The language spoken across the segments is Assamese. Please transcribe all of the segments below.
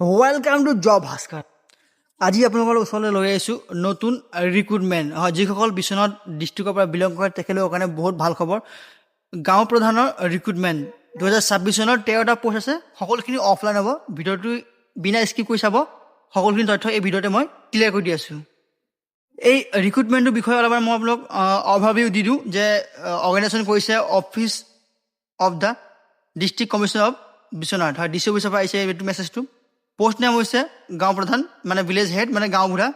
Welcome to job ভাস্কাৰ। আজি আপোনালোকৰ ওচৰলৈ লৈ আহিছোঁ নতুন ৰিক্ৰুটমেণ্ট হয়। যিসকল বিশ্বনাথ ডিষ্ট্ৰিক্টৰ পৰা বিলং কৰে তেখেতলোকৰ কাৰণে বহুত ভাল খবৰ। গাঁও প্ৰধানৰ ৰিক্ৰুটমেণ্ট 2026 চনৰ 13টা পোষ্ট আছে। সকলোখিনি অফলাইন হ'ব। ভিডিঅ'টো বিনা স্কিপ কৰি চাব। সকলোখিনি তথ্য এই ভিডিঅ'তে মই ক্লিয়াৰ কৰি দি আছোঁ। এই ৰিক্ৰুটমেণ্টটোৰ বিষয়ে অলপমান মই আপোনালোক অভাৰভিউ দি দিওঁ যে অৰ্গেনাইজেশ্যন কৰিছে office of the district commissioner of Biswanath হয়। ডিচি অফিচৰ পৰা আহিছে এইটো মেছেজটো। পোষ্ট নাম হৈছে গাঁও প্ৰধান, মানে ভিলেজ হেড, মানে গাঁওবুঢ়া।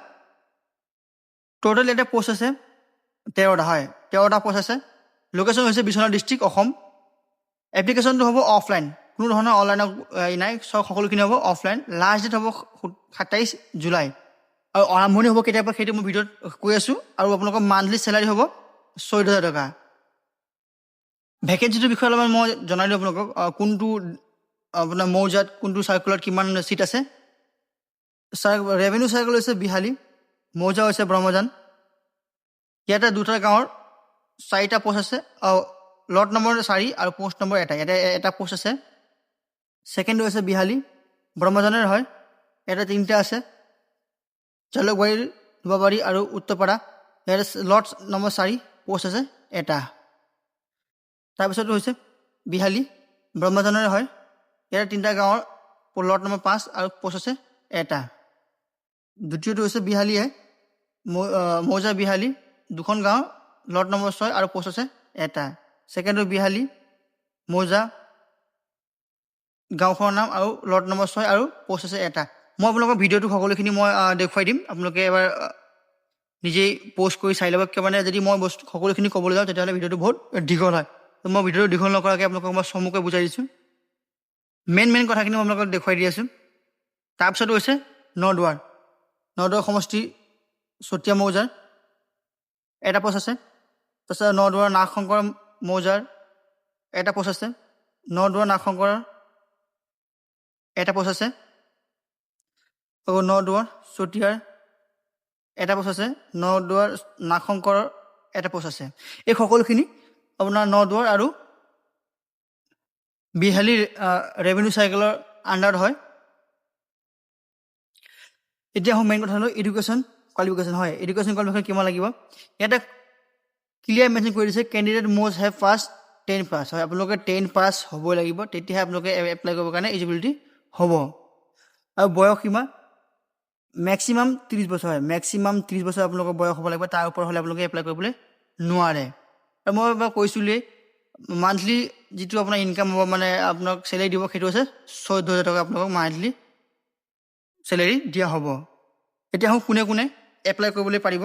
টোটেল এটা পোষ্ট আছে 13টা হয়, 13টা পোষ্ট আছে। লোকেশ্যন হৈছে বিশ্বনাথ ডিষ্ট্ৰিক্ট, অসম। এপ্লিকেশ্যনটো হ'ব অফলাইন, কোনো ধৰণৰ অনলাইনৰ নাই, সকলোখিনি হ'ব অফলাইন। লাষ্ট ডেট হ'ব 27 জুলাই আৰু আৰম্ভণি হ'ব কেতিয়াৰ পৰা সেইটো মই ভিডিঅ'ত কৈ আছোঁ। আৰু আপোনালোকৰ মান্থলি চেলাৰী হ'ব 14,000 টকা। ভেকেঞ্চিটোৰ বিষয়ে অলপমান মই জনাই দিওঁ আপোনালোকক। কোনটো আপোনাৰ মৌজাত কোনটো চাৰ্কুলাৰত কিমান চিট আছে। ৰেভিনিউ চাৰ্কুল হৈছে বিহালী, মৌজা হৈছে ব্ৰহ্মজান। ইয়াতে দুটা গাঁৱৰ 4টা পোষ্ট আছে। লট নম্বৰ 4 আৰু পোষ্ট নম্বৰ 1, ইয়াতে এটা পোষ্ট আছে। ছেকেণ্ডটো হৈছে বিহালী, ব্ৰহ্মজানৰ হয়, ইয়াতে 3টা আছে। জালুকবাৰী, দুবাবাৰী আৰু উত্তৰপাৰা, ইয়াতে লট নম্বৰ 4 পোষ্ট আছে এটা। তাৰপিছতো হৈছে বিহালী, ব্ৰহ্মজানৰ হয়, ইয়াতে 3টা গাঁৱৰ লট নম্বৰ 5 আৰু পোষ্ট আছে এটা। দ্বিতীয়টো হৈছে বিহালীয়ে মৌজা বিহালী, 2খন গাঁও, লট নম্বৰ 6 আৰু পোষ্ট আছে এটা। ছেকেণ্ডটো বিহালী মৌজা, গাঁওখনৰ নাম আৰু লট নম্বৰ 6 আৰু পোষ্ট আছে এটা। মই আপোনালোকৰ ভিডিঅ'টো সকলোখিনি মই দেখুৱাই দিম, আপোনালোকে এবাৰ নিজেই প'ষ্ট কৰি চাই ল'ব। কিয় মানে যদি মই সকলোখিনি ক'বলৈ যাওঁ তেতিয়াহ'লে ভিডিঅ'টো বহুত দীঘল হয়। তো মই ভিডিঅ'টো দীঘল নকৰাকৈ আপোনালোকক মই চমুকৈ বুজাই দিছোঁ। মেইন কথাখিনি মই আপোনালোকক দেখুৱাই দি আছোঁ। তাৰপিছতো হৈছে নদুৱাৰ সমষ্টি চতিয়া মৌজাৰ এটা পোষ্ট আছে। তাৰপিছত নদুৱাৰ নাগশংকৰ মৌজাৰ এটা পোষ্ট আছে। নদুৱাৰ নাগশংকৰ এটা পোষ্ট আছে। আকৌ নদুৱাৰ চতিয়াৰ এটা পোষ্ট আছে। নদুৱাৰ নাগশংকৰৰ এটা পোষ্ট আছে। এই সকলোখিনি আপোনাৰ নদুৱাৰ আৰু বিহালী ৰেভিনিউ চাইকেলৰ আণ্ডাৰত হয়। এতিয়া মেইন কথা হ'ল এডুকেশ্যন কোৱালিফিকেশ্যন হয়। এডুকেশ্যন কোৱালিফিকেশ্যন কিমান লাগিব ইয়াতে ক্লিয়াৰ মেনশ্যন কৰি দিছে। কেণ্ডিডেট মষ্ট হেভ পাছ 10 পাছ হয়। আপোনালোকে 10 পাছ হ'বই লাগিব, তেতিয়াহে আপোনালোকে এপ্লাই কৰিবৰ কাৰণে এলিজিবিলিটি হ'ব। আৰু বয়স সীমা মেক্সিমাম 30 বছৰ হয়। মেক্সিমাম 30 বছৰ আপোনালোকৰ বয়স হ'ব লাগিব, তাৰ ওপৰত হ'লে আপোনালোকে এপ্লাই কৰিবলৈ নোৱাৰে। আৰু মই এবাৰ কৈছিলোঁৱেই, মান্থলি যিটো আপোনাৰ ইনকাম হ'ব, মানে আপোনাক চেলেৰি দিব, সেইটো হৈছে 14,000 টকা আপোনালোকক মান্থলি চেলেৰি দিয়া হ'ব। এতিয়া কোনে কোনে এপ্লাই কৰিবলৈ পাৰিব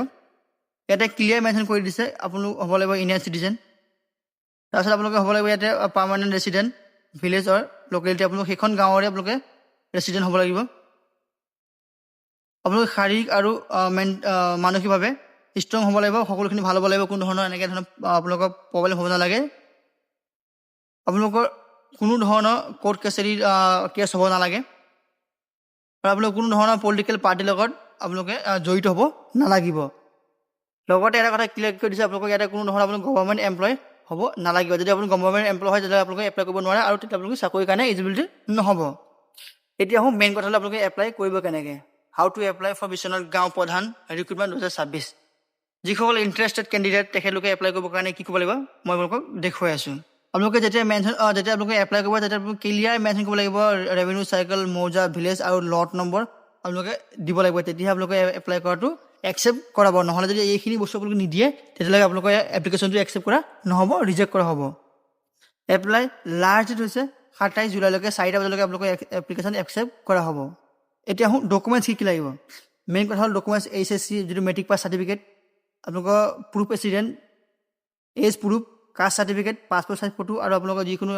ইয়াতে ক্লিয়াৰ মেনশ্যন কৰি দিছে। আপোনালোক হ'ব লাগিব ইণ্ডিয়ান চিটিজেন। তাৰপিছত আপোনালোকে হ'ব লাগিব ইয়াতে পাৰ্মানেণ্ট ৰেচিডেণ্ট ভিলেজৰ লোকেলিটি, আপোনালোক সেইখন গাঁৱৰে আপোনালোকে ৰেচিডেণ্ট হ'ব লাগিব। আপোনালোকে শাৰীৰিক আৰু মানসিকভাৱে ষ্ট্ৰং হ'ব লাগিব, সকলোখিনি ভাল হ'ব লাগিব, কোনো ধৰণৰ এনেকৈ ধৰণৰ আপোনালোকৰ প্ৰব্লেম হ'ব নালাগে। আপোনালোকৰ কোনো ধৰণৰ কোৰ্ট কাছাৰীৰ কেছ হ'ব নালাগে, আৰু আপোনালোকে কোনো ধৰণৰ পলিটিকেল পাৰ্টিৰ লগত আপোনালোকে জড়িত হ'ব নালাগিব। লগতে এটা কথা ক্লিয়াৰ কৰি দিছে, আপোনালোকক ইয়াতে কোনো ধৰণৰ আপোনালোক গভৰ্ণমেণ্ট এমপ্লয় হ'ব নালাগিব। যদি আপুনি গভৰ্ণমেণ্ট এমপ্লয় হয় তেতিয়াহ'লে আপোনালোকে এপ্লাই কৰিব নোৱাৰে, আৰু তেতিয়া আপোনালোকে চাকৰিৰ কাৰণে এলিজিবিলিটি নহ'ব। এতিয়া মেইন কথা হ'লে আপোনালোকে এপ্লাই কৰিব কেনেকৈ। How to apply for Biswanath গাঁও প্ৰধান ৰিক্ৰুটমেণ্ট 2026। যিসকল ইণ্টাৰেষ্টেড কেণ্ডিডেট তেখেতলোকে এপ্লাই কৰিবৰ কাৰণে কি কৰিব লাগিব মই আপোনালোকক দেখুৱাই আছোঁ। আপোনালোকে যেতিয়া আপোনালোকে এপ্লাই কৰিব তেতিয়া আপোনালোকে ক্লিয়াৰ মেনশ্যন কৰিব লাগিব ৰেভিনিউ চাইকেল, মৌজা, ভিলেজ আৰু লট নম্বৰ আপোনালোকে দিব লাগিব। তেতিয়াহে আপোনালোকে এপ্লাই কৰাটো একচেপ্ট কৰাব। নহ'লে যদি এইখিনি বস্তু আপোনালোকে নিদিয়ে তেতিয়াহ'লে আপোনালোকৰ এপ্লিকেশ্যনটো একচেপ্ট কৰা নহ'ব, ৰিজেক্ট কৰা হ'ব। এপ্লাই লাষ্ট ডেট হৈছে 27 জুলাইলৈকে 4টা বজালৈকে আপোনালোকৰ এপ্লিকেশ্যন একচেপ্ট কৰা হ'ব। এতিয়া ডকুমেণ্টছ কি লাগিব। মেইন কথা হ'ল ডকুমেণ্টছ HSC যিটো মেট্ৰিক পাছ চাৰ্টিফিকেট, আপোনালোকৰ proof resident, age proof, caste certificate, passport size photo, আৰু আপোনালোকৰ যিকোনো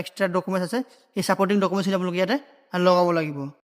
এক্সট্ৰা ডকুমেণ্টছ আছে সেই ছাপৰ্টিং ডকুমেণ্টছখিনি আপোনালোকে ইয়াতে লগাব লাগিব।